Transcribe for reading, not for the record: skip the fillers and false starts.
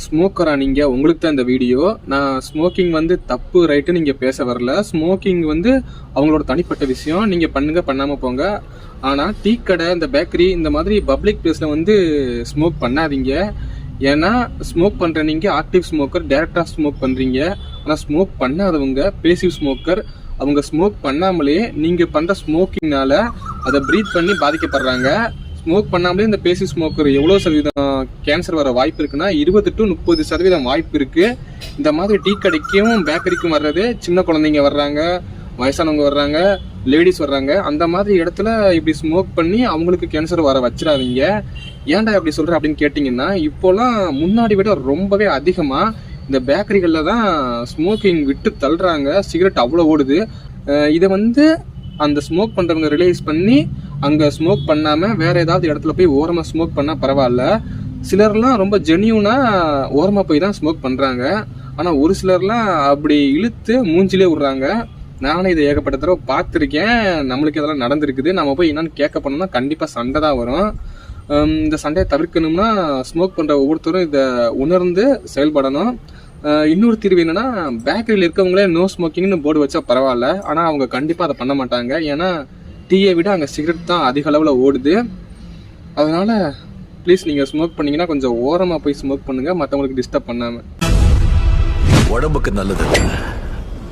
ஸ்மோக்கரா நீங்கள்? உங்களுக்கு தான் இந்த வீடியோ. நான் ஸ்மோக்கிங் வந்து தப்பு ரைட்டு நீங்கள் பேச வரல. ஸ்மோக்கிங் வந்து அவங்களோட தனிப்பட்ட விஷயம். நீங்கள் பண்ணுங்க, பண்ணாமல் போங்க. ஆனால் டீ கடை, இந்த பேக்கரி, இந்த மாதிரி பப்ளிக் பிளேஸில் வந்து ஸ்மோக் பண்ணாதீங்க. ஏன்னா ஸ்மோக் பண்ணுற நீங்கள் ஆக்டிவ் ஸ்மோக்கர், டேரக்டாக ஸ்மோக் பண்ணுறீங்க. ஆனால் ஸ்மோக் பண்ணாதவங்க பேசிவ் ஸ்மோக்கர். அவங்க ஸ்மோக் பண்ணாமலே நீங்கள் பண்ணுற ஸ்மோக்கிங்னால அதை ப்ரீத் பண்ணி பாதிக்கப்படுறாங்க. ஸ்மோக் பண்ணாமலே இந்த பேசிவ் ஸ்மோக்கர் எவ்வளோ சதவீதம் கேன்சர் வர வாய்ப்பு இருக்குன்னா 20 to 30% வாய்ப்பு இருக்குது. இந்த மாதிரி டீ கடைக்கும் பேக்கரிக்கும் வர்றது சின்ன குழந்தைங்க வர்றாங்க, வயசானவங்க வர்றாங்க, லேடிஸ் வர்றாங்க. அந்த மாதிரி இடத்துல இப்படி ஸ்மோக் பண்ணி அவங்களுக்கு கேன்சர் வர வச்சிடாதீங்க. ஏன்டா அப்படி சொல்கிறேன் அப்படின்னு கேட்டிங்கன்னா, இப்போலாம் முன்னாடி விட ரொம்பவே அதிகமாக இந்த பேக்கரிகளில் தான் ஸ்மோக்கிங் விட்டு தள்ளுறாங்க. சிகரெட் அவ்வளோ ஓடுது. இதை வந்து அந்த ஸ்மோக் பண்ணுறவங்க ரிலைஸ் பண்ணி அங்கே ஸ்மோக் பண்ணாமல் வேறு ஏதாவது இடத்துல போய் ஓரமாக ஸ்மோக் பண்ணால் பரவாயில்ல. சிலர்லாம் ரொம்ப ஜென்யூனாக ஓரமாக போய் தான் ஸ்மோக் பண்ணுறாங்க. ஆனால் ஒரு சிலர்லாம் அப்படி இழுத்து மூஞ்சிலே விட்றாங்க. நானும் இதை ஏகப்பட்ட தடவை பார்த்துருக்கேன். நம்மளுக்கு இதெல்லாம் நடந்திருக்குது. நம்ம போய் என்னன்னு கேட்க போனோம்னா கண்டிப்பாக சண்டை தான் வரும். இந்த சண்டையை தவிர்க்கணும்னா ஸ்மோக் பண்ணுற ஒவ்வொருத்தரும் இதை உணர்ந்து செயல்படணும். இன்னொரு தீர்வு என்னன்னா, பேக்கரியில் இருக்கவங்களே நோ ஸ்மோக்கிங்னு போர்டு வச்சா பரவாயில்ல. ஆனால் அவங்க கண்டிப்பாக அதை பண்ண மாட்டாங்க. ஏன்னா டீயை விட அங்கே சிகரெட் தான் அதிக அளவில் ஓடுது. அதனால் ப்ளீஸ் நீங்கள் ஸ்மோக் பண்ணிங்கன்னா கொஞ்சம் ஓரமாக போய் ஸ்மோக் பண்ணுங்கள், மற்றவங்களுக்கு டிஸ்டர்ப் பண்ணாமல். உடம்புக்கு நல்லது.